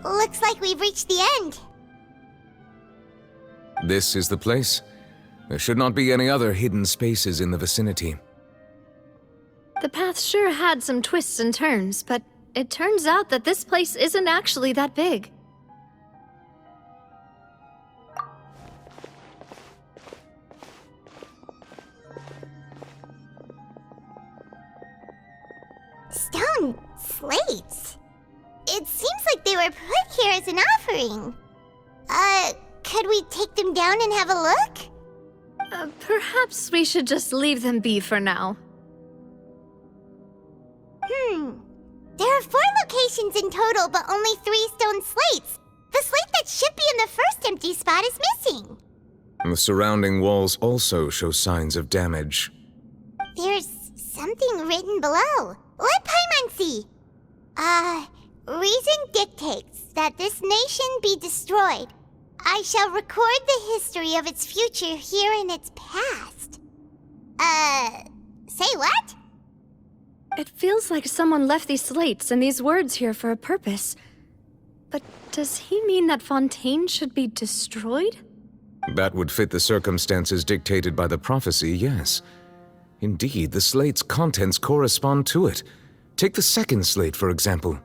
Looks like we've reached the end. This is the place. There should not be any other hidden spaces in the vicinity. The path sure had some twists and turns, but it turns out that this place isn't actually that big. Stone slates. It seems like they were put here as an offering. Could we take them down and have a look? Perhaps we should just leave them be for now. There are 4 locations in total, but only 3 stone slates. The slate that should be in the first empty spot is missing. The surrounding walls also show signs of damage. There's something written below. Let Paimon see. Reason dictates that this nation be destroyed. I shall record the history of its future here in its past. Say what? It feels like someone left these slates and these words here for a purpose. But does he mean that Fontaine should be destroyed? That would fit the circumstances dictated by the prophecy, yes. Indeed, the slate's contents correspond to it. Take the second slate, for example.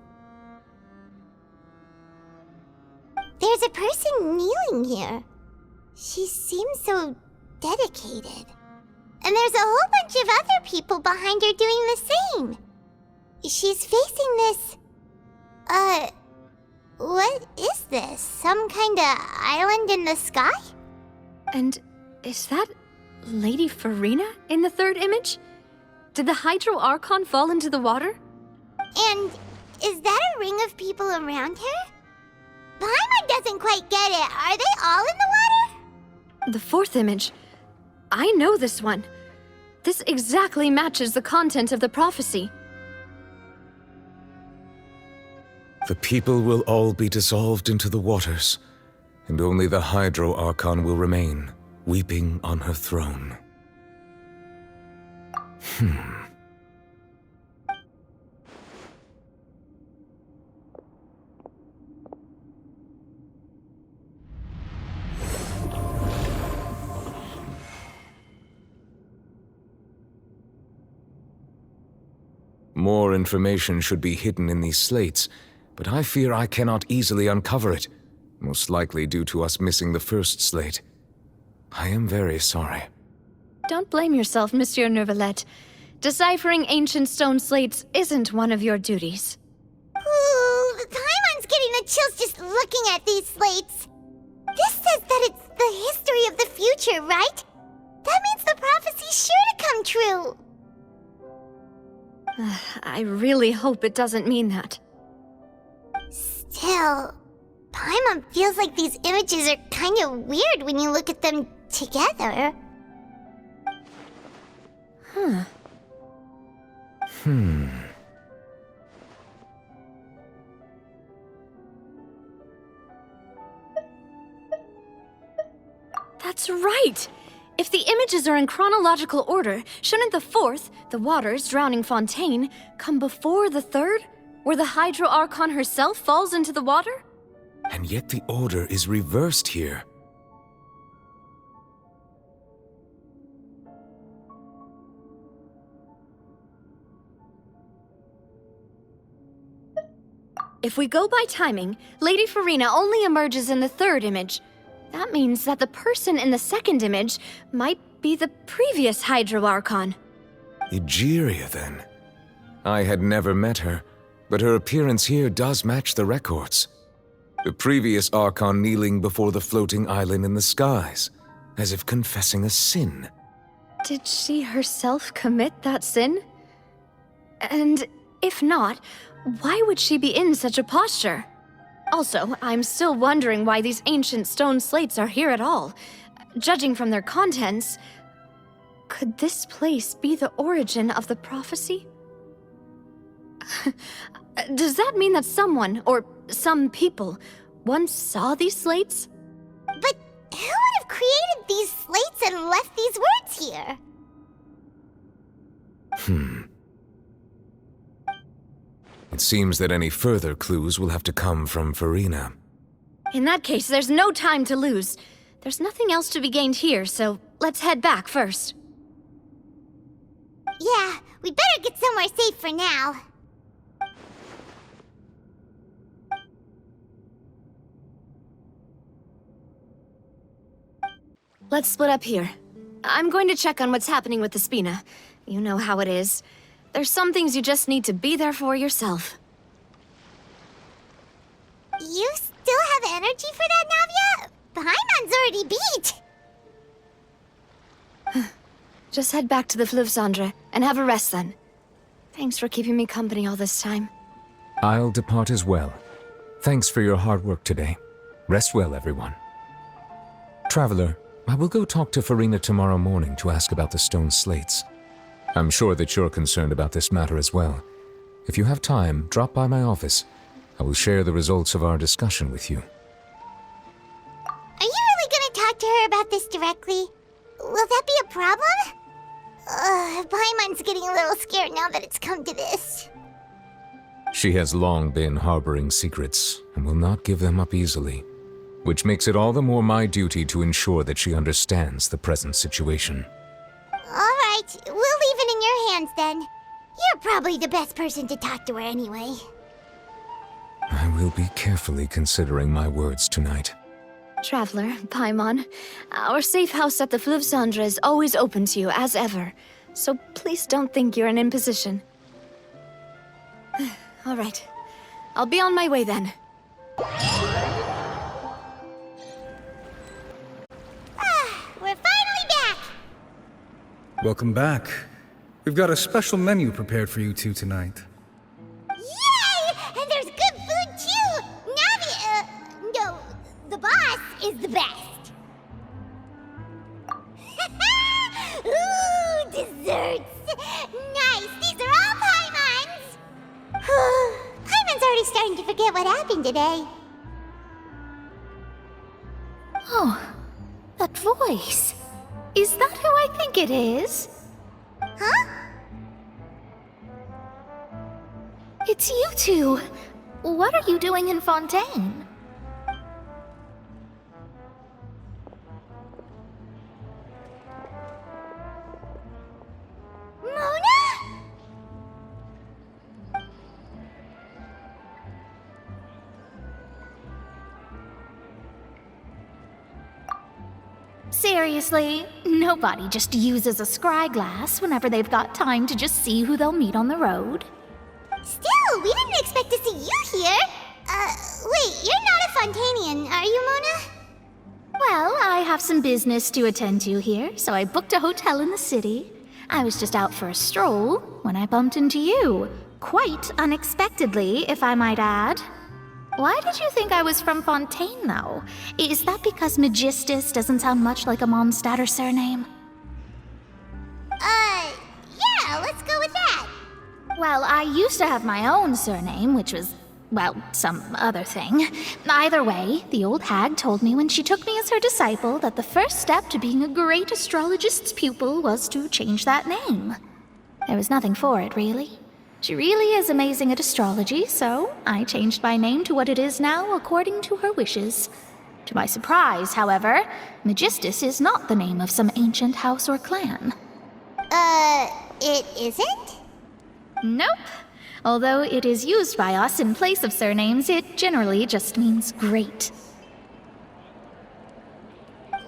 There's a person kneeling here. She seems so dedicated. And there's a whole bunch of other people behind her doing the same. She's facing this... what is this? Some kind of island in the sky? And is that Lady Farina in the third image? Did the Hydro Archon fall into the water? And is that a ring of people around her? Paimon doesn't quite get it. Are they all in the water? The fourth image. I know this one. This exactly matches the content of the prophecy. The people will all be dissolved into the waters, and only the Hydro Archon will remain, weeping on her throne. More information should be hidden in these slates, but I fear I cannot easily uncover it, most likely due to us missing the first slate. I am very sorry. Don't blame yourself, Monsieur Neuvillette. Deciphering ancient stone slates isn't one of your duties. Ooh, Paimon's getting the chills just looking at these slates. This says that it's the history of the future, right? That means the prophecy's sure to come true. I really hope it doesn't mean that. Still, Paimon feels like these images are kind of weird when you look at them together. That's right! If the images are in chronological order, shouldn't the fourth, the waters drowning Fontaine, come before the third, where the Hydro Archon herself falls into the water? And yet the order is reversed here. If we go by timing, Lady Farina only emerges in the third image. That means that the person in the second image might be the previous Hydro Archon. Egeria, then. I had never met her, but her appearance here does match the records. The previous Archon kneeling before the floating island in the skies, as if confessing a sin. Did she herself commit that sin? And if not, why would she be in such a posture? Also, I'm still wondering why these ancient stone slates are here at all. Judging from their contents, could this place be the origin of the prophecy? Does that mean that someone, or some people, once saw these slates? But who would have created these slates and left these words here? It seems that any further clues will have to come from Farina. In that case, there's no time to lose. There's nothing else to be gained here, so let's head back first. Yeah, we better get somewhere safe for now. Let's split up here. I'm going to check on what's happening with the Spina. You know how it is. There's some things you just need to be there for yourself. You still have energy for that, Navia? Paimon's already beat. Just head back to the Fleuve Cendre and have a rest then. Thanks for keeping me company all this time. I'll depart as well. Thanks for your hard work today. Rest well, everyone. Traveler, I will go talk to Farina tomorrow morning to ask about the stone slates. I'm sure that you're concerned about this matter as well. If you have time, drop by my office. I will share the results of our discussion with you. Are you really gonna talk to her about this directly? Will that be a problem? Paimon's getting a little scared now that it's come to this. She has long been harboring secrets and will not give them up easily, which makes it all the more my duty to ensure that she understands the present situation. Alright, we'll leave it in your hands then. You're probably the best person to talk to her anyway. I will be carefully considering my words tonight. Traveler, Paimon, our safe house at the Fleuve Cendre is always open to you, as ever. So please don't think you're an imposition. All right. I'll be on my way then. We're finally back! Welcome back. We've got a special menu prepared for you two tonight. Yay! And there's good food too! Navi, no, the boss is the best. Ooh, desserts! Nice, these are all Paimon's! Paimon's already starting to forget what happened today. Oh, that voice. Is that who I think it is? Huh? It's you two. What are you doing in Fontaine? Mona? Seriously, nobody just uses a scry glass whenever they've got time to just see who they'll meet on the road. Still, we didn't expect to see you here. Wait, you're not a Fontainian, are you, Mona? Well, I have some business to attend to here, so I booked a hotel in the city. I was just out for a stroll when I bumped into you. Quite unexpectedly, if I might add. Why did you think I was from Fontaine, though? Is that because Magistus doesn't sound much like a Mondstadt surname? Yeah, let's go with that. Well, I used to have my own surname, which was, well, some other thing. Either way, the old hag told me when she took me as her disciple that the first step to being a great astrologist's pupil was to change that name. There was nothing for it, really. She really is amazing at astrology, so I changed my name to what it is now according to her wishes. To my surprise, however, Magistus is not the name of some ancient house or clan. It isn't? Nope. Although it is used by us in place of surnames, it generally just means great.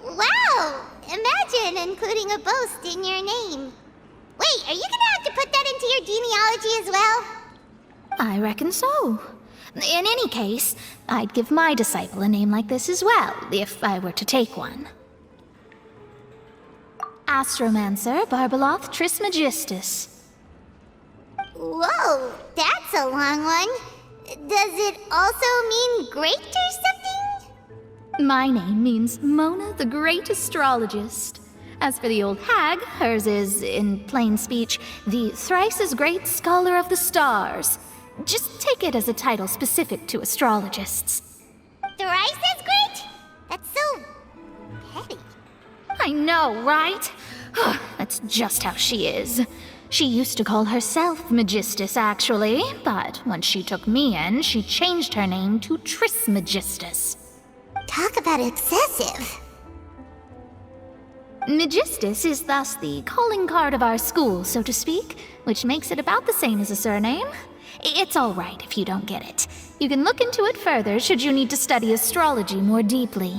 Wow! Imagine including a boast in your name. Wait, are you gonna have to put that into your genealogy as well? I reckon so. In any case, I'd give my disciple a name like this as well, if I were to take one. Astromancer Barbeloth Trismegistus. Whoa, that's a long one. Does it also mean great or something? My name means Mona the Great Astrologist. As for the old hag, hers is, in plain speech, the thrice-as-great Scholar of the Stars. Just take it as a title specific to astrologists. Thrice as great? That's so petty. I know, right? That's just how she is. She used to call herself Magistus, actually, but once she took me in, she changed her name to Trismegistus. Talk about excessive. Magistus is thus the calling card of our school, so to speak, which makes it about the same as a surname. It's all right if you don't get it. You can look into it further should you need to study astrology more deeply.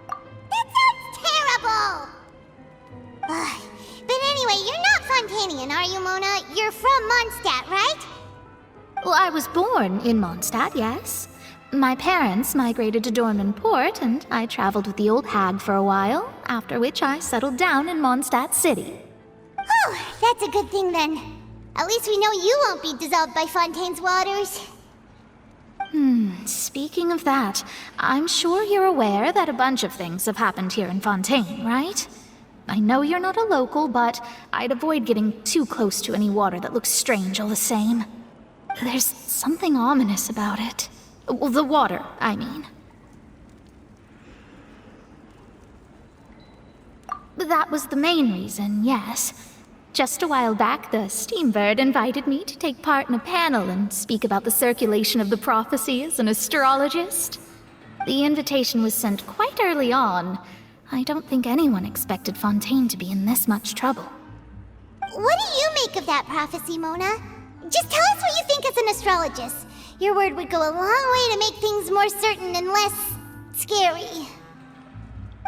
That sounds terrible! Ugh. But anyway, you're not Fontainian, are you, Mona? You're from Mondstadt, right? Well, I was born in Mondstadt, yes. My parents migrated to Dorman Port, and I traveled with the old hag for a while, after which I settled down in Mondstadt City. Oh, that's a good thing then. At least we know you won't be dissolved by Fontaine's waters. Speaking of that, I'm sure you're aware that a bunch of things have happened here in Fontaine, right? I know you're not a local, but I'd avoid getting too close to any water that looks strange all the same. There's something ominous about it. Well, the water, I mean. That was the main reason, yes. Just a while back, the Steambird invited me to take part in a panel and speak about the circulation of the prophecy as an astrologist. The invitation was sent quite early on. I don't think anyone expected Fontaine to be in this much trouble. What do you make of that prophecy, Mona? Just tell us what you think as an astrologist. Your word would go a long way to make things more certain and less scary.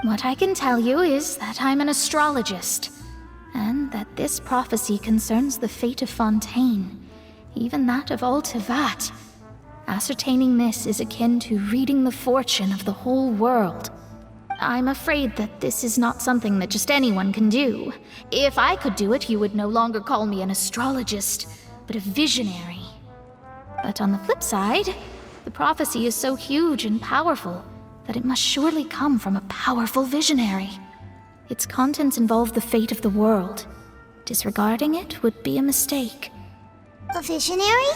What I can tell you is that I'm an astrologist, and that this prophecy concerns the fate of Fontaine, even that of all Tevat. Ascertaining this is akin to reading the fortune of the whole world. I'm afraid that this is not something that just anyone can do. If I could do it, you would no longer call me an astrologist, but a visionary. But on the flip side, the prophecy is so huge and powerful that it must surely come from a powerful visionary. Its contents involve the fate of the world. Disregarding it would be a mistake. A visionary?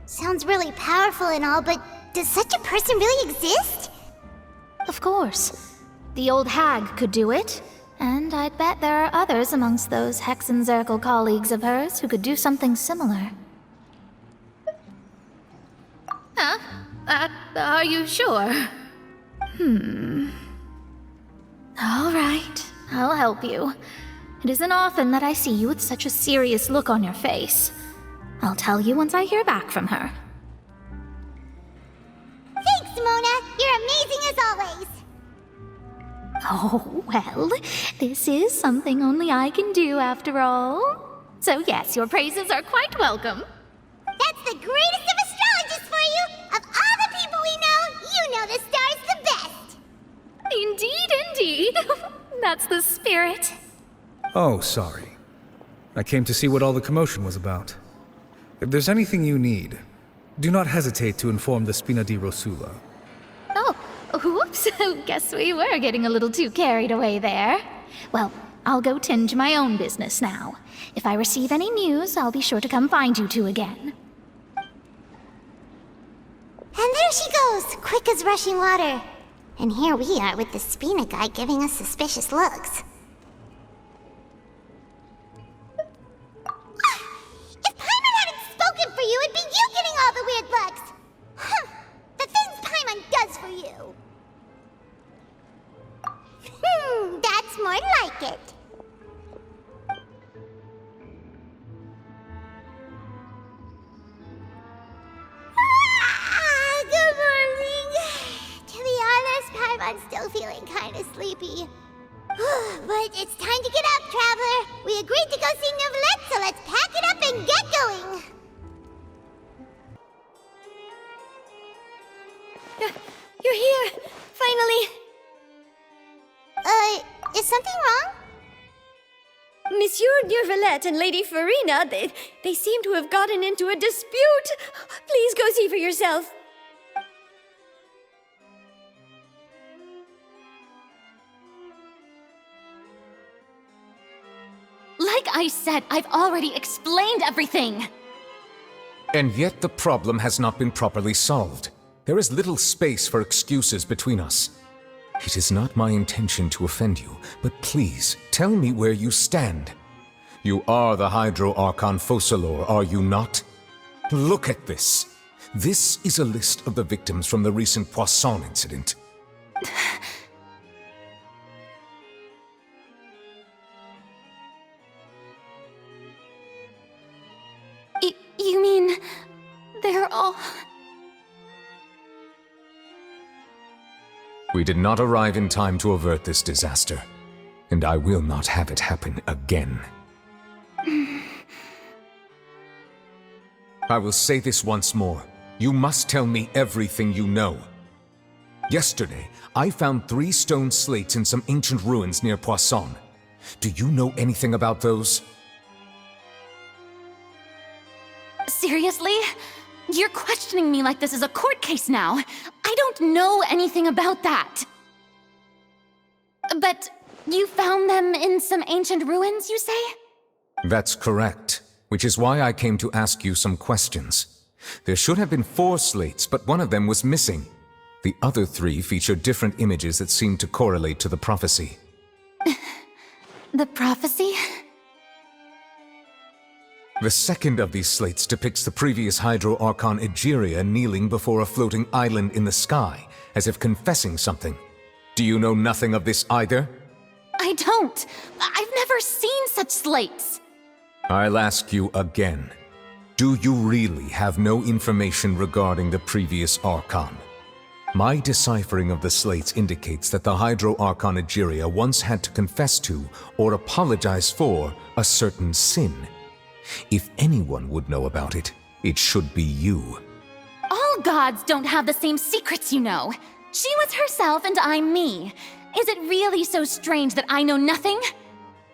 Sounds really powerful and all, but does such a person really exist? Of course. The old hag could do it, and I'd bet there are others amongst those Hexenzirkel colleagues of hers who could do something similar. Are you sure? All right, I'll help you. It isn't often that I see you with such a serious look on your face. I'll tell you once I hear back from her. Thanks, Mona. You're amazing as always. Oh, well, this is something only I can do after all. So yes, your praises are quite welcome. That's the greatest of astrologists for you! Of all the people we know, you know the star's the best! Indeed, indeed. That's the spirit. Oh, sorry. I came to see what all the commotion was about. If there's anything you need, do not hesitate to inform the Spina di Rosula. Oh, whoops. Guess we were getting a little too carried away there. Well, I'll go tend to my own business now. If I receive any news, I'll be sure to come find you two again. And there she goes, quick as rushing water. And here we are with the Spina guy giving us suspicious looks. If Paimon hadn't spoken for you, it'd be you getting all the weird looks! Huh, the things Paimon does for you! That's more like it. Good morning. To be honest, Paimon's still feeling kind of sleepy. But it's time to get up, Traveler. We agreed to go see Neuvillette, so let's pack it up and get going. You're here! Finally! Is something wrong? Monsieur Neuvillette and Lady Farina, they seem to have gotten into a dispute. Please go see for yourself. Like I said, I've already explained everything. And yet the problem has not been properly solved. There is little space for excuses between us. It is not my intention to offend you, but please, tell me where you stand. You are the Hydro Archon Focalor, are you not? Look at this. This is a list of the victims from the recent Poisson incident. You mean... they're all... We did not arrive in time to avert this disaster, and I will not have it happen again. I will say this once more. You must tell me everything you know. Yesterday, I found 3 stone slates in some ancient ruins near Poisson. Do you know anything about those? Seriously? You're questioning me like this is a court case now. I don't know anything about that. But you found them in some ancient ruins, you say? That's correct, which is why I came to ask you some questions. There should have been 4 slates, but one of them was missing. The other 3 feature different images that seem to correlate to the prophecy. The prophecy? The second of these slates depicts the previous Hydro Archon Egeria kneeling before a floating island in the sky, as if confessing something. Do you know nothing of this either? I don't. I've never seen such slates. I'll ask you again. Do you really have no information regarding the previous Archon? My deciphering of the slates indicates that the Hydro Archon Egeria once had to confess to, or apologize for, a certain sin. If anyone would know about it, it should be you. All gods don't have the same secrets, you know. She was herself and I'm me. Is it really so strange that I know nothing?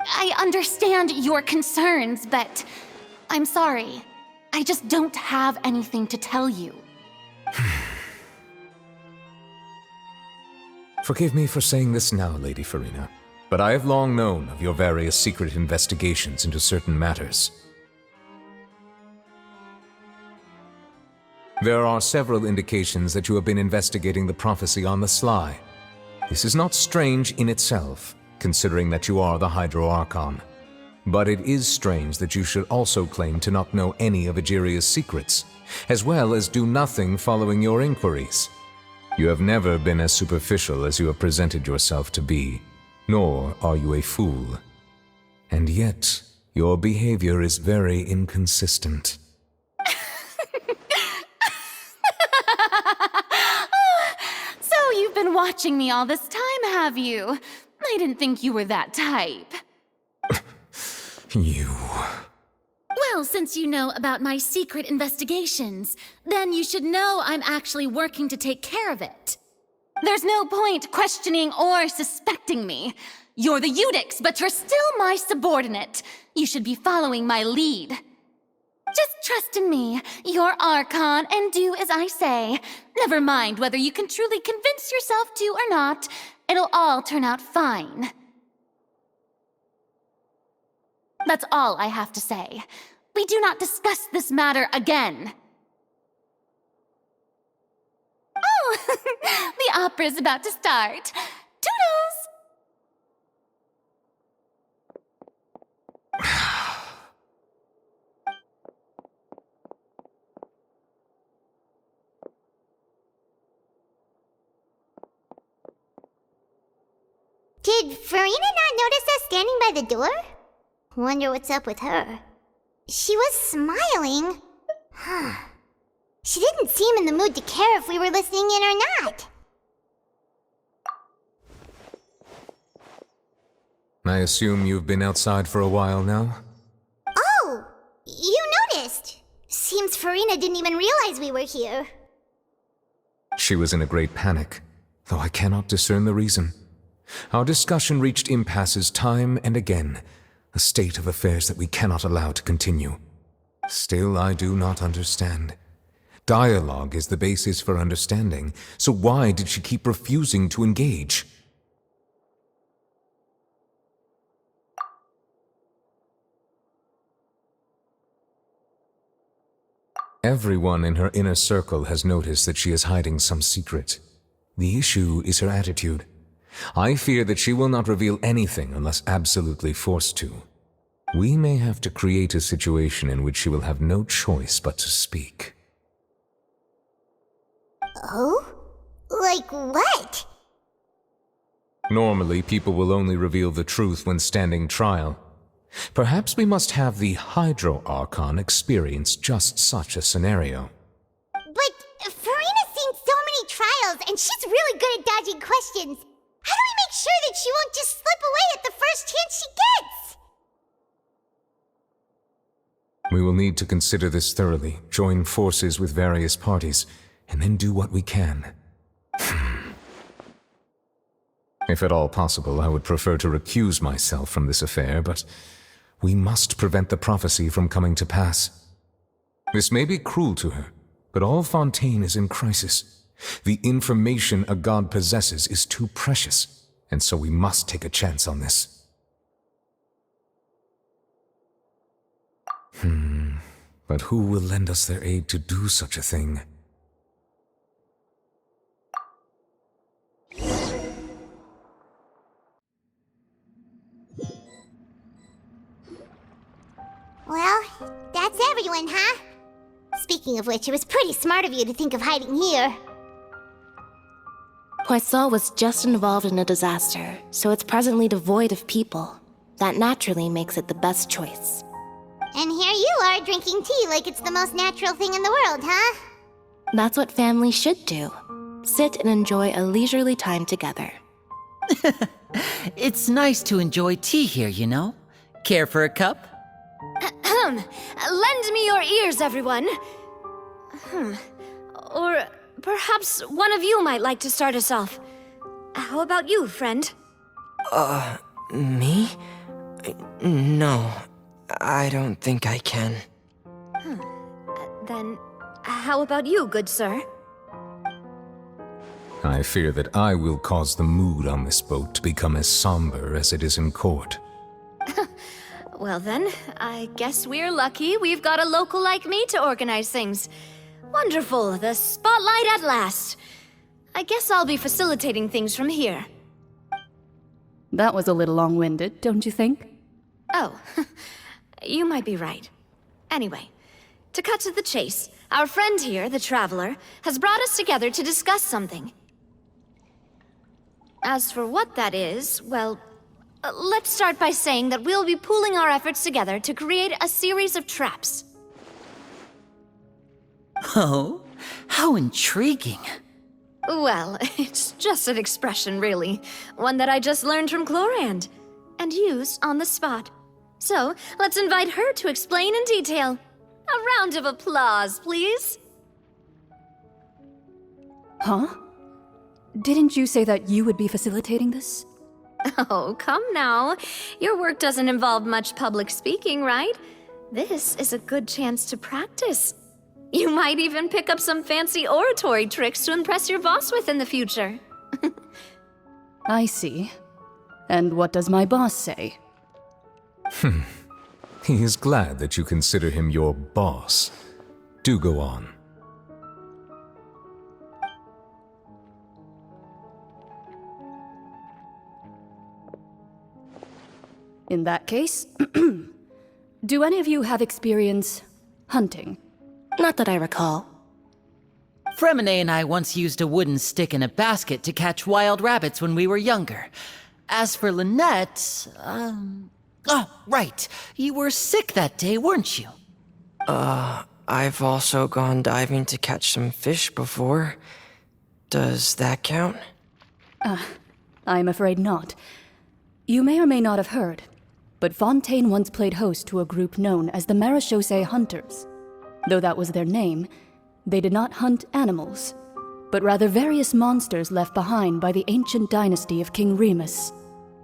I understand your concerns, but I'm sorry. I just don't have anything to tell you. Forgive me for saying this now, Lady Farina, but I have long known of your various secret investigations into certain matters. There are several indications that you have been investigating the prophecy on the sly. This is not strange in itself, considering that you are the Hydro Archon. But it is strange that you should also claim to not know any of Egeria's secrets, as well as do nothing following your inquiries. You have never been as superficial as you have presented yourself to be, nor are you a fool. And yet, your behavior is very inconsistent. So you've been watching me all this time, have you? I didn't think you were that type. You... Well, since you know about my secret investigations, then you should know I'm actually working to take care of it. There's no point questioning or suspecting me. You're the Eudix, but you're still my subordinate. You should be following my lead. Just trust in me, you're Archon, and do as I say. Never mind whether you can truly convince yourself to or not. It'll all turn out fine. That's all I have to say. We do not discuss this matter again. Oh, the opera's about to start. Toodles! Did Farina not notice us standing by the door? Wonder what's up with her. She was smiling. She didn't seem in the mood to care if we were listening in or not. I assume you've been outside for a while now? Oh, you noticed. Seems Farina didn't even realize we were here. She was in a great panic, though I cannot discern the reason. Our discussion reached impasses time and again, a state of affairs that we cannot allow to continue. Still, I do not understand. Dialogue is the basis for understanding, so why did she keep refusing to engage? Everyone in her inner circle has noticed that she is hiding some secret. The issue is her attitude. I fear that she will not reveal anything unless absolutely forced to. We may have to create a situation in which she will have no choice but to speak. Oh? Like what? Normally, people will only reveal the truth when standing trial. Perhaps we must have the Hydro Archon experience just such a scenario. But Farina's seen so many trials, and she's really good at dodging questions. How do we make sure that she won't just slip away at the first chance she gets? We will need to consider this thoroughly, join forces with various parties, and then do what we can. If at all possible, I would prefer to recuse myself from this affair, but we must prevent the prophecy from coming to pass. This may be cruel to her, but all Fontaine is in crisis. The information a god possesses is too precious, and so we must take a chance on this. But who will lend us their aid to do such a thing? Well, that's everyone, huh? Speaking of which, it was pretty smart of you to think of hiding here. Poisson was just involved in a disaster, so it's presently devoid of people. That naturally makes it the best choice. And here you are drinking tea like it's the most natural thing in the world, huh? That's what families should do. Sit and enjoy a leisurely time together. It's nice to enjoy tea here, you know? Care for a cup? Lend me your ears, everyone. Or perhaps one of you might like to start us off. How about you, friend? Me? No, I don't think I can. Then, how about you, good sir? I fear that I will cause the mood on this boat to become as somber as it is in court. Well then, I guess we're lucky we've got a local like me to organize things. Wonderful, the spotlight at last. I guess I'll be facilitating things from here. That was a little long-winded, don't you think? Oh, you might be right. Anyway, to cut to the chase, our friend here, the Traveler, has brought us together to discuss something. As for what that is, well, let's start by saying that we'll be pooling our efforts together to create a series of traps. Oh, how intriguing. Well, it's just an expression, really. One that I just learned from Chlorand, and use on the spot. So, let's invite her to explain in detail. A round of applause, please. Huh? Didn't you say that you would be facilitating this? Oh, come now. Your work doesn't involve much public speaking, right? This is a good chance to practice. You might even pick up some fancy oratory tricks to impress your boss with in the future. I see. And what does my boss say? He is glad that you consider him your boss. Do go on. In that case, do any of you have experience hunting? Not that I recall. Fremine and I once used a wooden stick in a basket to catch wild rabbits when we were younger. As for Lynette, oh, right. You were sick that day, weren't you? I've also gone diving to catch some fish before. Does that count? I'm afraid not. You may or may not have heard, but Fontaine once played host to a group known as the Marechaussee Hunters. Though that was their name, they did not hunt animals, but rather various monsters left behind by the ancient dynasty of King Remus.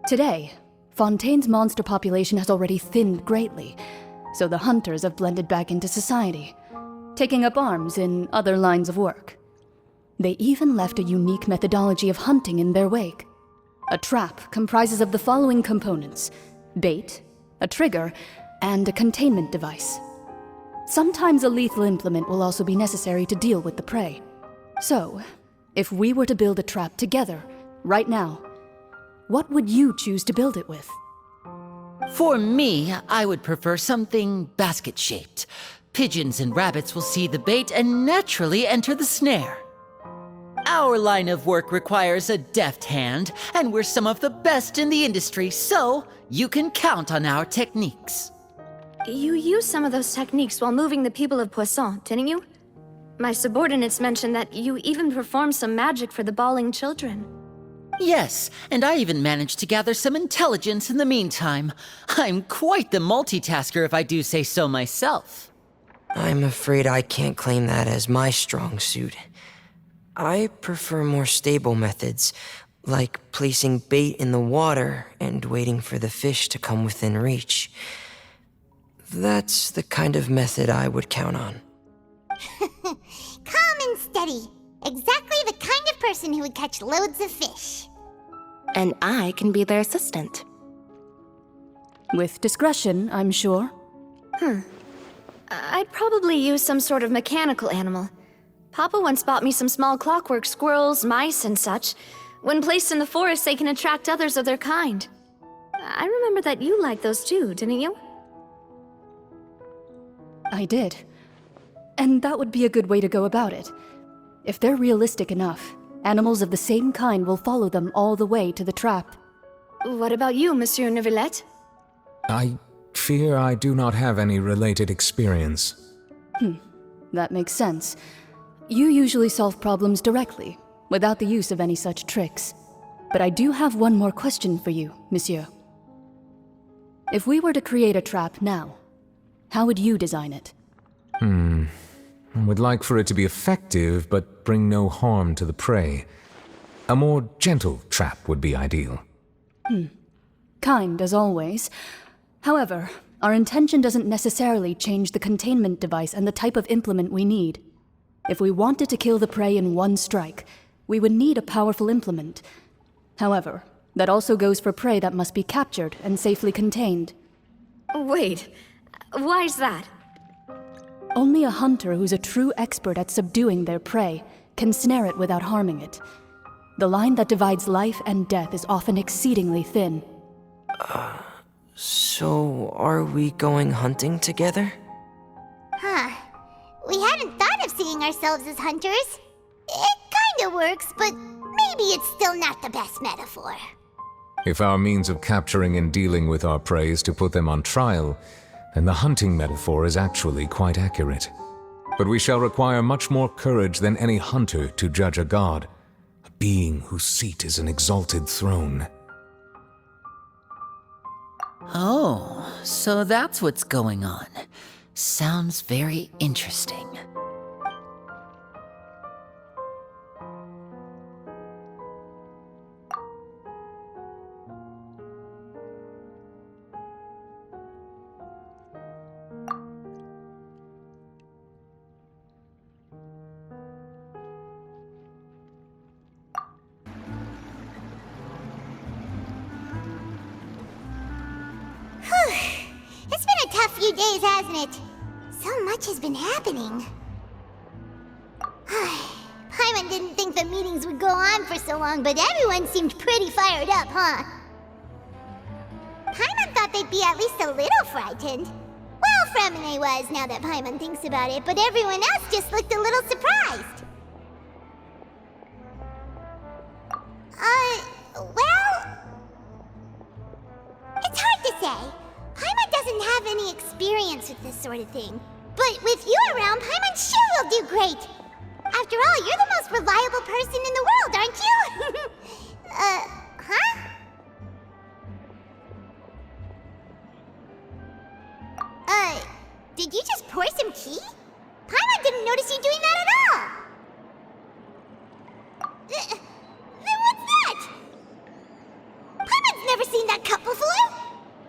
Today, Fontaine's monster population has already thinned greatly, so the hunters have blended back into society, taking up arms in other lines of work. They even left a unique methodology of hunting in their wake. A trap comprises of the following components: bait, a trigger, and a containment device. Sometimes a lethal implement will also be necessary to deal with the prey. So, if we were to build a trap together, right now, what would you choose to build it with? For me, I would prefer something basket-shaped. Pigeons and rabbits will see the bait and naturally enter the snare. Our line of work requires a deft hand, and we're some of the best in the industry, so you can count on our techniques. You used some of those techniques while moving the people of Poisson, didn't you? My subordinates mentioned that you even performed some magic for the bawling children. Yes, and I even managed to gather some intelligence in the meantime. I'm quite the multitasker if I do say so myself. I'm afraid I can't claim that as my strong suit. I prefer more stable methods, like placing bait in the water and waiting for the fish to come within reach. That's the kind of method I would count on. Calm and steady. Exactly the kind of person who would catch loads of fish. And I can be their assistant. With discretion, I'm sure. I'd probably use some sort of mechanical animal. Papa once bought me some small clockwork squirrels, mice, and such. When placed in the forest, they can attract others of their kind. I remember that you liked those too, didn't you? I did. And that would be a good way to go about it. If they're realistic enough, animals of the same kind will follow them all the way to the trap. What about you, Monsieur Neuvillette? I fear I do not have any related experience. That makes sense. You usually solve problems directly, without the use of any such tricks. But I do have one more question for you, Monsieur. If we were to create a trap now, how would you design it? I would like for it to be effective, but bring no harm to the prey. A more gentle trap would be ideal. Kind, as always. However, our intention doesn't necessarily change the containment device and the type of implement we need. If we wanted to kill the prey in one strike, we would need a powerful implement. However, that also goes for prey that must be captured and safely contained. Wait, why's that? Only a hunter who's a true expert at subduing their prey can snare it without harming it. The line that divides life and death is often exceedingly thin. So are we going hunting together? We hadn't thought of seeing ourselves as hunters. It kinda works, but maybe it's still not the best metaphor. If our means of capturing and dealing with our prey is to put them on trial, then the hunting metaphor is actually quite accurate. But we shall require much more courage than any hunter to judge a god, a being whose seat is an exalted throne. Oh, so that's what's going on. Sounds very interesting. It's been a tough few days, hasn't it? So much has been happening. Paimon didn't think the meetings would go on for so long, but everyone seemed pretty fired up, huh? Paimon thought they'd be at least a little frightened. Well, Fremine was, now that Paimon thinks about it, but everyone else just looked a little surprised. Well... It's hard to say. Paimon doesn't have any experience with this sort of thing. But with you around, Paimon sure will do great. After all, you're the most reliable person in the world, aren't you? Huh? Did you just pour some tea? Paimon didn't notice you doing that at all. Then what's that? Paimon's never seen that cup before.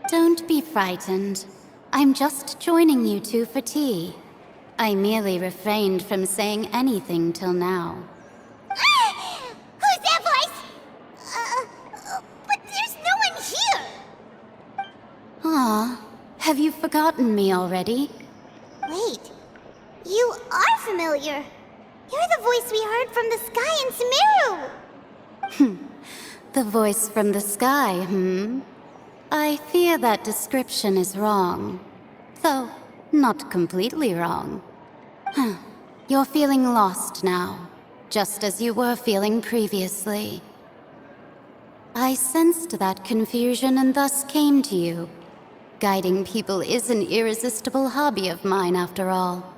Don't be frightened. I'm just joining you two for tea. I merely refrained from saying anything till now. Who's that voice? But there's no one here. Aw, have you forgotten me already? Wait, you are familiar. You're the voice we heard from the sky in Sumeru. The voice from the sky, I fear that description is wrong. Though, not completely wrong. You're feeling lost now, just as you were feeling previously. I sensed that confusion and thus came to you. Guiding people is an irresistible hobby of mine, after all.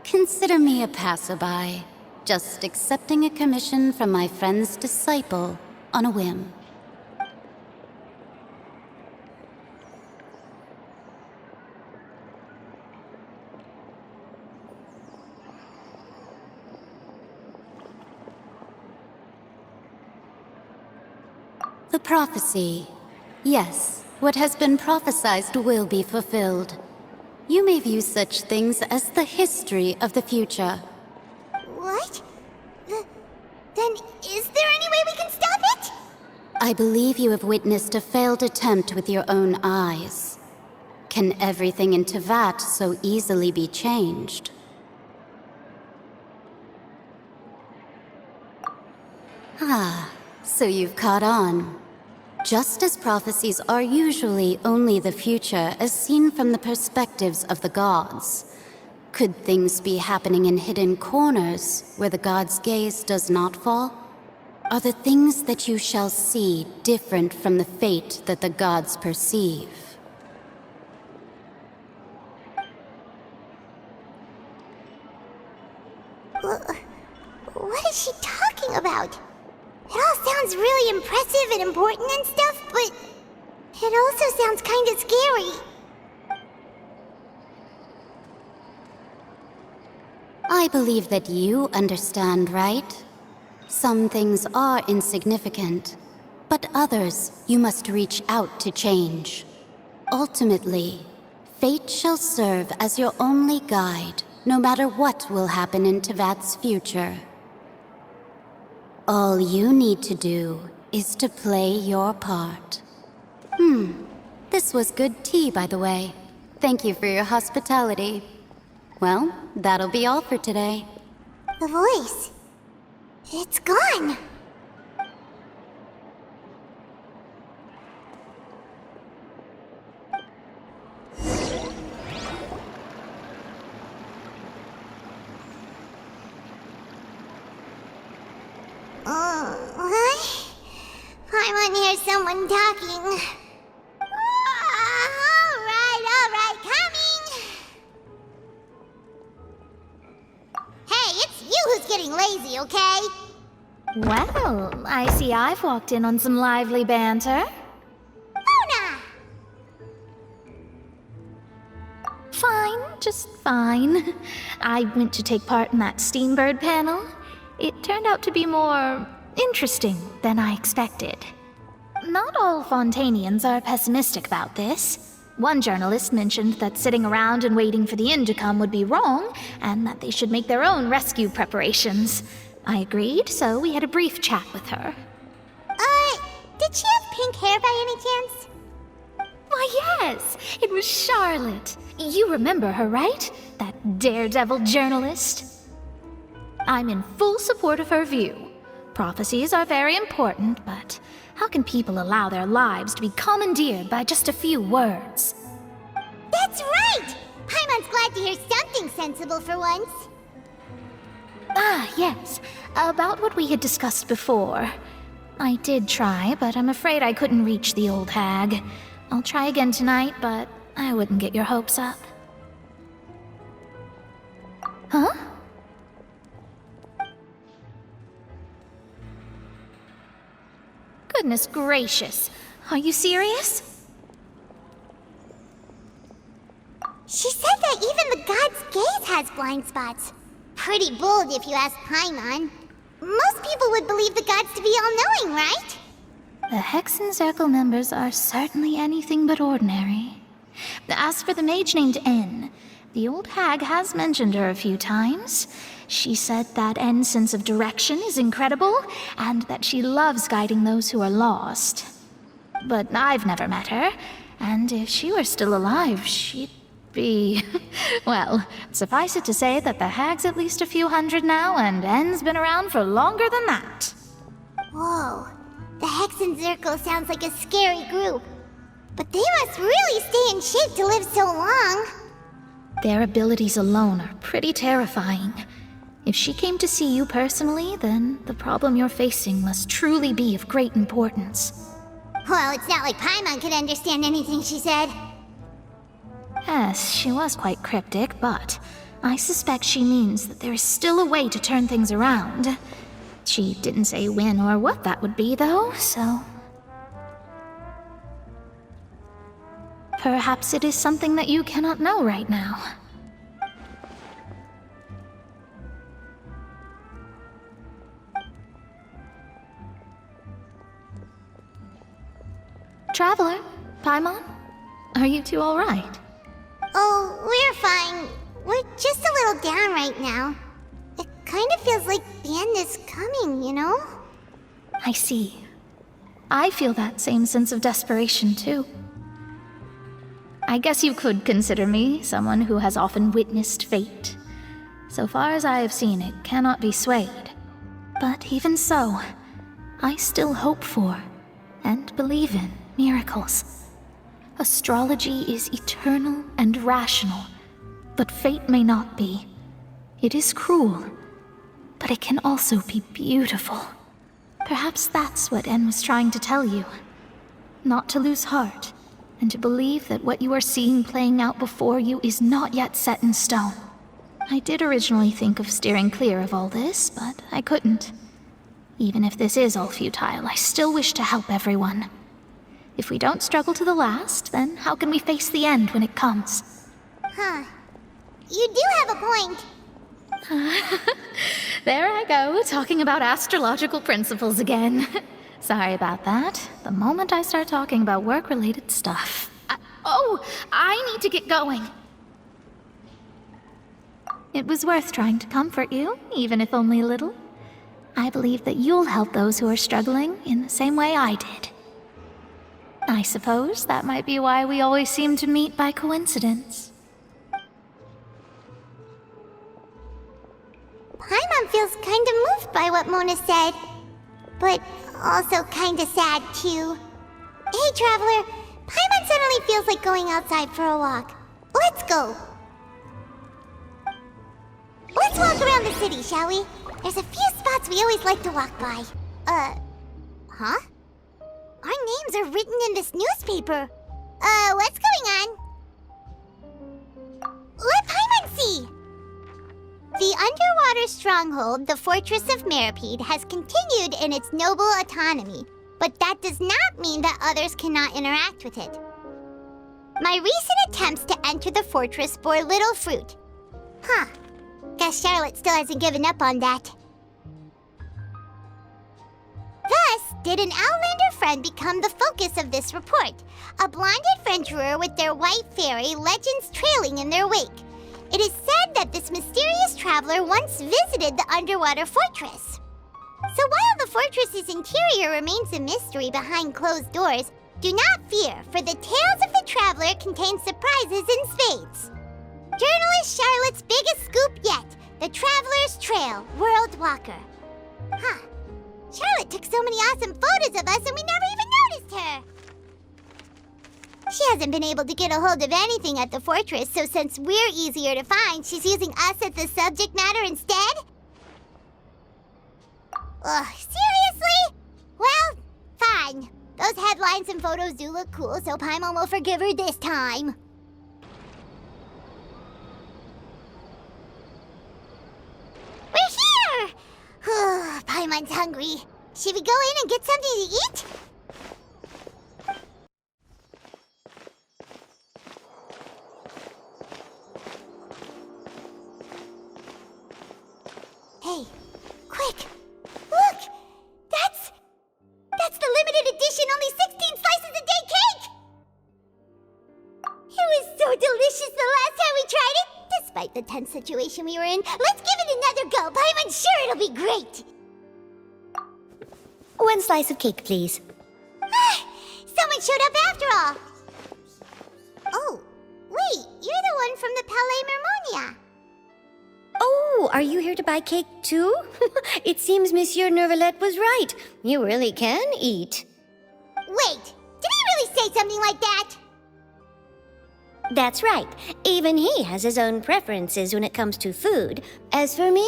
Consider me a passerby, just accepting a commission from my friend's disciple on a whim. The prophecy. Yes, what has been prophesied will be fulfilled. You may view such things as the history of the future. What? Then is there any way we can stop it? I believe you have witnessed a failed attempt with your own eyes. Can everything in Tevat so easily be changed? So you've caught on. Just as prophecies are usually only the future as seen from the perspectives of the gods, could things be happening in hidden corners where the gods' gaze does not fall? Are the things that you shall see different from the fate that the gods perceive? What is she talking about? It all sounds really impressive and important and stuff, but it also sounds kinda scary. I believe that you understand, right? Some things are insignificant, but others you must reach out to change. Ultimately, fate shall serve as your only guide, no matter what will happen in Tevat's future. All you need to do is to play your part. This was good tea, by the way. Thank you for your hospitality. Well, that'll be all for today. The voice. It's gone. I want to hear someone talking. All right, coming. Hey, it's you who's getting lazy, okay? Well, I see I've walked in on some lively banter. Luna! Fine, just fine. I went to take part in that Steambird panel. It turned out to be more interesting than I expected. Not all Fontainians are pessimistic about this. One journalist mentioned that sitting around and waiting for the end to come would be wrong, and that they should make their own rescue preparations. I agreed, so we had a brief chat with her. Did she have pink hair by any chance? Why, yes! It was Charlotte. You remember her, right? That daredevil journalist? I'm in full support of her view. Prophecies are very important, but how can people allow their lives to be commandeered by just a few words? That's right! Paimon's glad to hear something sensible for once. Yes. About what we had discussed before. I did try, but I'm afraid I couldn't reach the old hag. I'll try again tonight, but I wouldn't get your hopes up. Huh? Goodness gracious. Are you serious? She said that even the god's gaze has blind spots. Pretty bold if you ask Paimon. Most people would believe the gods to be all-knowing, right? The Hexen Circle members are certainly anything but ordinary. As for the mage named N, the old hag has mentioned her a few times. She said that N's sense of direction is incredible, and that she loves guiding those who are lost. But I've never met her, and if she were still alive, she'd be... well, suffice it to say that the hag's at least a few hundred now, and N's been around for longer than that. Whoa. The Hexen Circle sounds like a scary group. But they must really stay in shape to live so long. Their abilities alone are pretty terrifying. If she came to see you personally, then the problem you're facing must truly be of great importance. Well, it's not like Paimon could understand anything she said. Yes, she was quite cryptic, but I suspect she means that there is still a way to turn things around. She didn't say when or what that would be, though, so... Perhaps it is something that you cannot know right now. Traveler, Paimon, are you two all right? Oh, we're fine. We're just a little down right now. It kind of feels like the end is coming, you know? I see. I feel that same sense of desperation, too. I guess you could consider me someone who has often witnessed fate. So far as I have seen, it cannot be swayed. But even so, I still hope for, and believe in, miracles. Astrology is eternal and rational, but fate may not be. It is cruel, but it can also be beautiful. Perhaps that's what En was trying to tell you. Not to lose heart, and to believe that what you are seeing playing out before you is not yet set in stone. I did originally think of steering clear of all this, but I couldn't. Even if this is all futile, I still wish to help everyone. If we don't struggle to the last, then how can we face the end when it comes? Huh. You do have a point. There I go, talking about astrological principles again. Sorry about that. The moment I start talking about work-related stuff... I need to get going. It was worth trying to comfort you, even if only a little. I believe that you'll help those who are struggling in the same way I did. I suppose that might be why we always seem to meet by coincidence. Paimon feels kind of moved by what Mona said. But also kind of sad, too. Hey, Traveler. Paimon suddenly feels like going outside for a walk. Let's go. Let's walk around the city, shall we? There's a few spots we always like to walk by. Huh? Our names are written in this newspaper. What's going on? Let Paimon see! The underwater stronghold, the Fortress of Meripede, has continued in its noble autonomy, but that does not mean that others cannot interact with it. My recent attempts to enter the fortress bore little fruit. Huh. Guess Charlotte still hasn't given up on that. Thus, did an Outlander friend become the focus of this report, a blonde adventurer with their white fairy legends trailing in their wake. It is said that this mysterious traveler once visited the underwater fortress. So while the fortress's interior remains a mystery behind closed doors, do not fear, for the tales of the traveler contain surprises in spades. Journalist Charlotte's biggest scoop yet, the Traveler's Trail, World Walker. Huh. Charlotte took so many awesome photos of us and we never even noticed her. She hasn't been able to get a hold of anything at the fortress, so since we're easier to find, she's using us as the subject matter instead? Ugh, seriously? Well, fine. Those headlines and photos do look cool, so Paimon will forgive her this time. We're here! Paimon's hungry. Should we go in and get something to eat? Hey, quick! Look! That's the limited edition only 16 slices a day cake! It was so delicious the last time we tried it! Despite the tense situation we were in, let's give it another go! Paimon's sure it'll be great! 1 slice of cake, please. Someone showed up after all! Oh, wait, you're the one from the Palais Mermonia. Oh, Oh, are you here to buy cake too? It seems Monsieur Nervalette was right. You really can eat. Wait, did he really say something like that? That's right. Even he has his own preferences when it comes to food. As for me,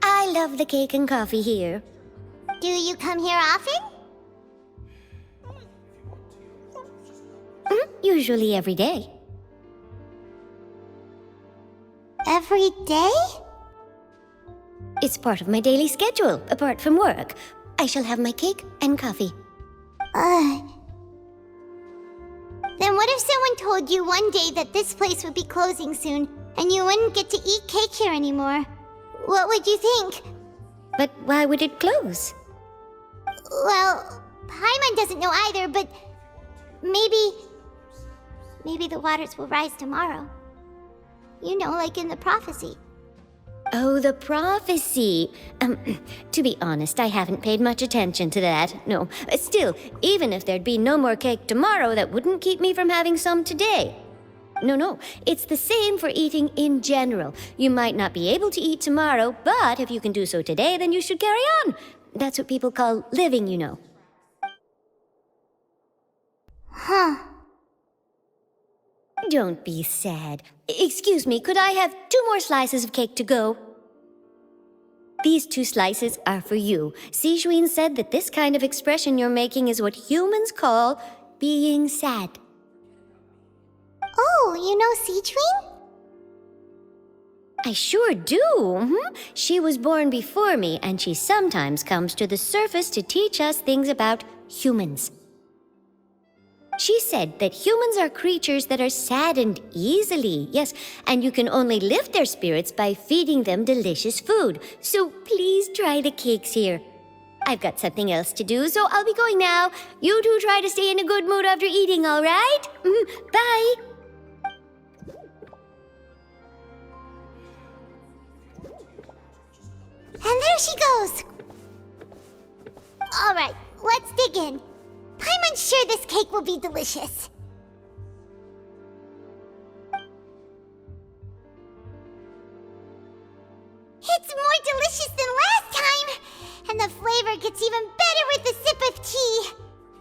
I love the cake and coffee here. Do you come here often? Usually every day. Every day? It's part of my daily schedule, apart from work. I shall have my cake and coffee. Then what if someone told you one day that this place would be closing soon, and you wouldn't get to eat cake here anymore? What would you think? But why would it close? Well, Paimon doesn't know either, but maybe the waters will rise tomorrow. You know, like in the prophecy. Oh, the prophecy. To be honest, I haven't paid much attention to that. No, still, even if there'd be no more cake tomorrow, that wouldn't keep me from having some today. No, it's the same for eating in general. You might not be able to eat tomorrow, but if you can do so today, then you should carry on. That's what people call living, you know. Huh. Don't be sad. Excuse me, could I have 2 more slices of cake to go? These 2 slices are for you. Sijuin said that this kind of expression you're making is what humans call being sad. Oh, you know Sijuin? I sure do. She was born before me, and she sometimes comes to the surface to teach us things about humans. She said that humans are creatures that are saddened easily, yes, and you can only lift their spirits by feeding them delicious food. So please try the cakes here. I've got something else to do, so I'll be going now. You two try to stay in a good mood after eating, all right? Bye. And there she goes. All right, let's dig in. Paimon's sure this cake will be delicious. It's more delicious than last time, and the flavor gets even better with a sip of tea.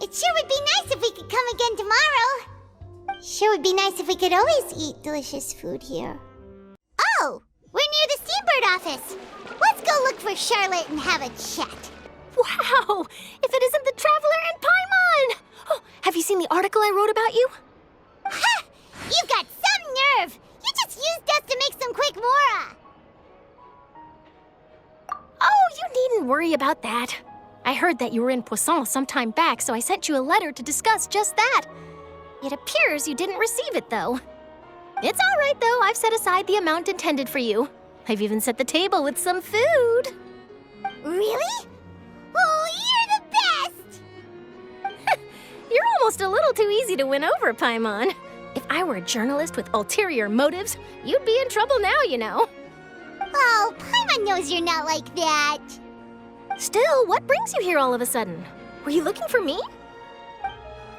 It sure would be nice if we could come again tomorrow. Sure would be nice if we could always eat delicious food here. Oh, we're near the Steambird office. Let's go look for Charlotte and have a chat. Wow! If it isn't the Traveler and Paimon! Oh, have you seen the article I wrote about you? Ha! You've got some nerve! You just used us to make some quick mora! Oh, you needn't worry about that. I heard that you were in Poisson some time back, so I sent you a letter to discuss just that. It appears you didn't receive it, though. It's all right, though. I've set aside the amount intended for you. I've even set the table with some food. Really? Oh, you're the best! You're almost a little too easy to win over, Paimon. If I were a journalist with ulterior motives, you'd be in trouble now, you know. Oh, Paimon knows you're not like that. Still, what brings you here all of a sudden? Were you looking for me?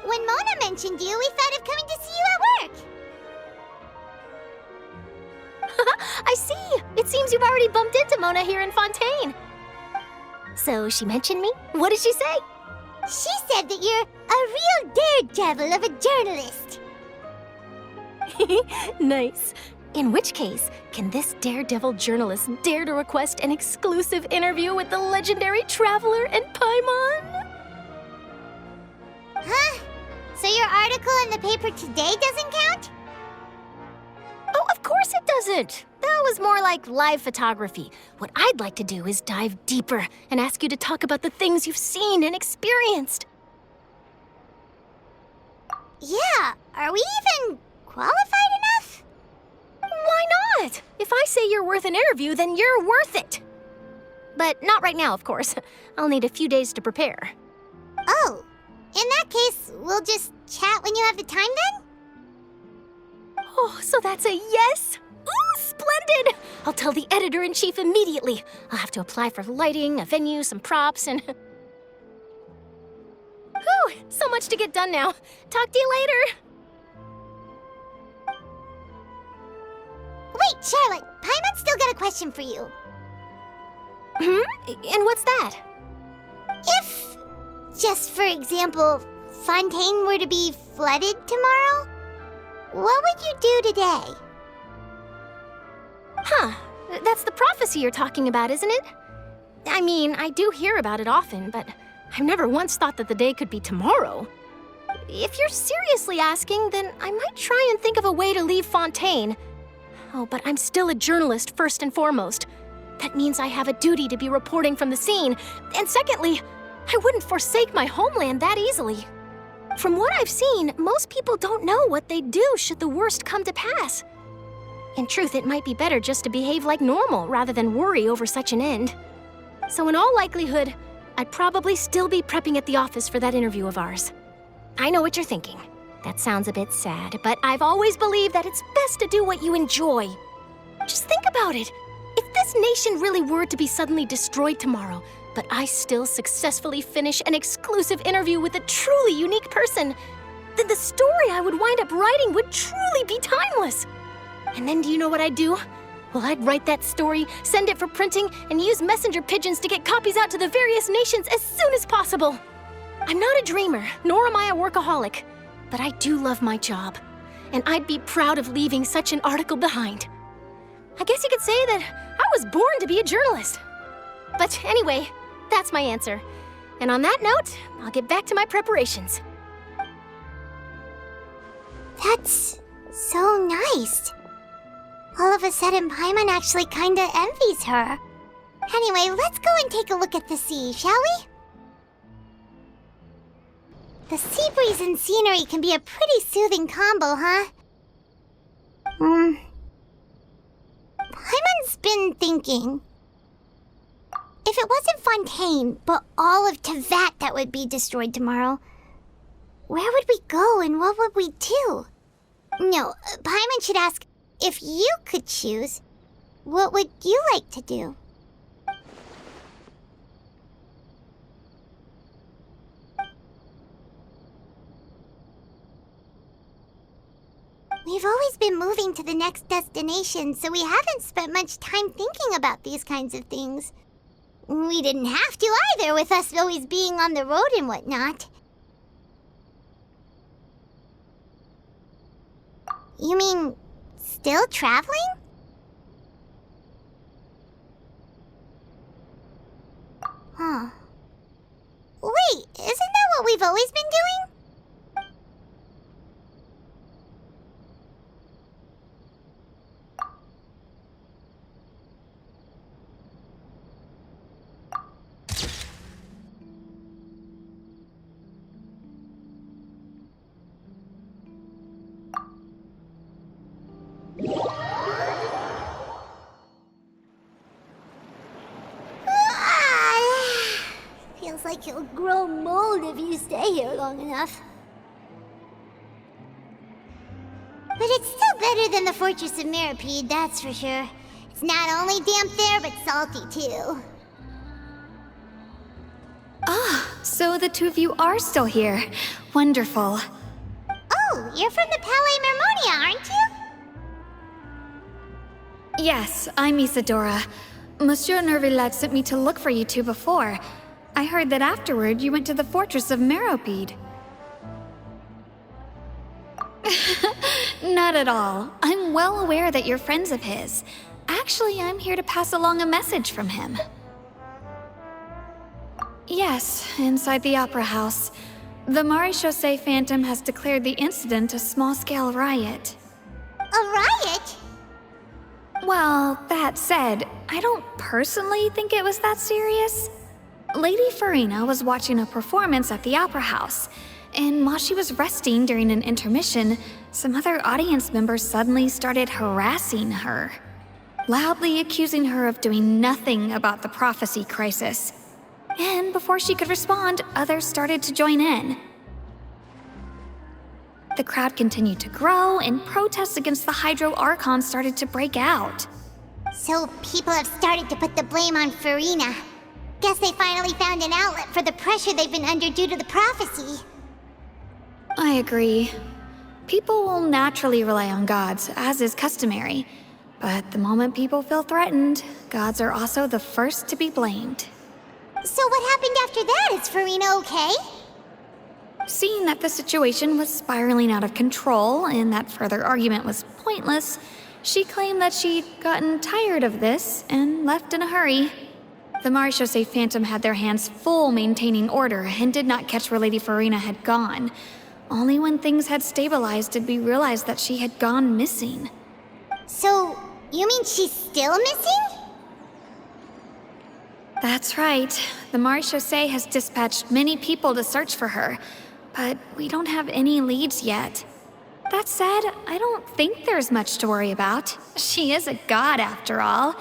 When Mona mentioned you, we thought of coming to see you at work. I see. It seems you've already bumped into Mona here in Fontaine. So she mentioned me? What did she say? She said that you're a real daredevil of a journalist. Nice. In which case, can this daredevil journalist dare to request an exclusive interview with the legendary Traveler and Paimon? Huh? So your article in the paper today doesn't count? Oh, of course it doesn't. That was more like live photography. What I'd like to do is dive deeper and ask you to talk about the things you've seen and experienced. Yeah, are we even qualified enough? Why not? If I say you're worth an interview, then you're worth it. But not right now, of course. I'll need a few days to prepare. Oh, in that case, we'll just chat when you have the time then? Oh, so that's a yes? Ooh, splendid! I'll tell the editor-in-chief immediately. I'll have to apply for lighting, a venue, some props, and... Whew, so much to get done now. Talk to you later. Wait, Charlotte, Paimon's still got a question for you. And what's that? If, just for example, Fontaine were to be flooded tomorrow, what would you do today? Huh. That's the prophecy you're talking about, isn't it? I mean, I do hear about it often, but I've never once thought that the day could be tomorrow. If you're seriously asking, then I might try and think of a way to leave Fontaine. Oh, but I'm still a journalist first and foremost. That means I have a duty to be reporting from the scene. And secondly, I wouldn't forsake my homeland that easily. From what I've seen, most people don't know what they'd do should the worst come to pass. In truth, it might be better just to behave like normal rather than worry over such an end. So in all likelihood, I'd probably still be prepping at the office for that interview of ours. I know what you're thinking. That sounds a bit sad, but I've always believed that it's best to do what you enjoy. Just think about it. If this nation really were to be suddenly destroyed tomorrow, but I still successfully finish an exclusive interview with a truly unique person, then the story I would wind up writing would truly be timeless. And then do you know what I'd do? Well, I'd write that story, send it for printing, and use messenger pigeons to get copies out to the various nations as soon as possible. I'm not a dreamer, nor am I a workaholic, but I do love my job, and I'd be proud of leaving such an article behind. I guess you could say that I was born to be a journalist. But anyway, that's my answer. And on that note, I'll get back to my preparations. That's so nice. All of a sudden, Paimon actually kinda envies her. Anyway, let's go and take a look at the sea, shall we? The sea breeze and scenery can be a pretty soothing combo, huh? Paimon's been thinking. If it wasn't Fontaine, but all of Tevat that would be destroyed tomorrow, where would we go and what would we do? No, Paimon should ask, if you could choose, what would you like to do? We've always been moving to the next destination, so we haven't spent much time thinking about these kinds of things. We didn't have to either, with us always being on the road and whatnot. You mean, still traveling? Huh. Wait, isn't that what we've always been doing? Feels like you'll grow mold if you stay here long enough. But it's still better than the Fortress of Mirapede, that's for sure. It's not only damp there, but salty too. Ah, so the two of you are still here. Wonderful. Oh, you're from the Palais Mermonia, aren't you? Yes, I'm Isadora. Monsieur Nervillet sent me to look for you two before. I heard that afterward you went to the Fortress of Meropide. Not at all. I'm well aware that you're friends of his. Actually, I'm here to pass along a message from him. Yes, inside the Opera House. The Maréchaussée Phantom has declared the incident a small-scale riot. A riot? Well, that said, I don't personally think it was that serious. Lady Farina was watching a performance at the Opera House, and while she was resting during an intermission, some other audience members suddenly started harassing her, loudly accusing her of doing nothing about the prophecy crisis. And before she could respond, others started to join in. The crowd continued to grow, and protests against the Hydro Archon started to break out. So people have started to put the blame on Farina. Guess they finally found an outlet for the pressure they've been under due to the prophecy. I agree. People will naturally rely on gods, as is customary. But the moment people feel threatened, gods are also the first to be blamed. So what happened after that? Is Farina okay? Seeing that the situation was spiraling out of control and that further argument was pointless, she claimed that she'd gotten tired of this and left in a hurry. The Marechaussee Phantom had their hands full maintaining order and did not catch where Lady Farina had gone. Only when things had stabilized did we realize that she had gone missing. So, you mean she's still missing? That's right. The Marechaussee has dispatched many people to search for her, but we don't have any leads yet. That said, I don't think there's much to worry about. She is a god after all.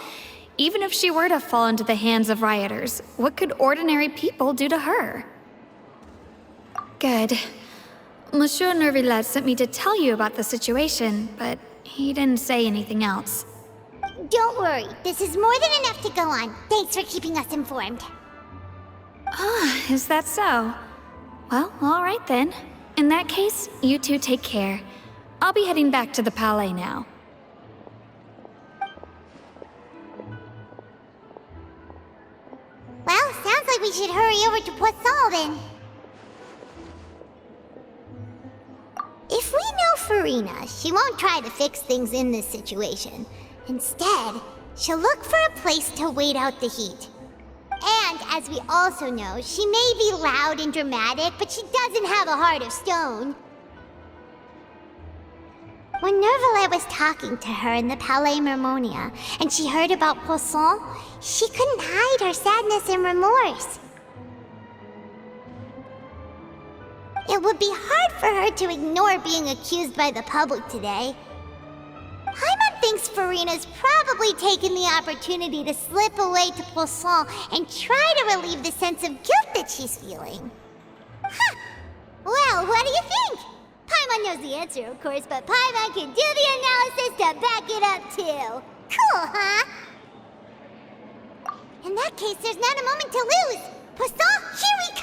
Even if she were to fall into the hands of rioters, what could ordinary people do to her? Good. Monsieur Nervillette sent me to tell you about the situation, but he didn't say anything else. Don't worry, this is more than enough to go on. Thanks for keeping us informed. Ah, is that so? Well, all right then. In that case, you two take care. I'll be heading back to the Palais now. Well, sounds like we should hurry over to Poisson then. If we know Farina, she won't try to fix things in this situation. Instead, she'll look for a place to wait out the heat. And, as we also know, she may be loud and dramatic, but she doesn't have a heart of stone. When Nervillette was talking to her in the Palais Mermonia, and she heard about Poisson, she couldn't hide her sadness and remorse. It would be hard for her to ignore being accused by the public today. Paimon thinks Farina's probably taken the opportunity to slip away to Poisson and try to relieve the sense of guilt that she's feeling. Huh! Well, what do you think? Paimon knows the answer, of course, but Paimon can do the analysis to back it up, too. Cool, huh? In that case, there's not a moment to lose. Poisson, here we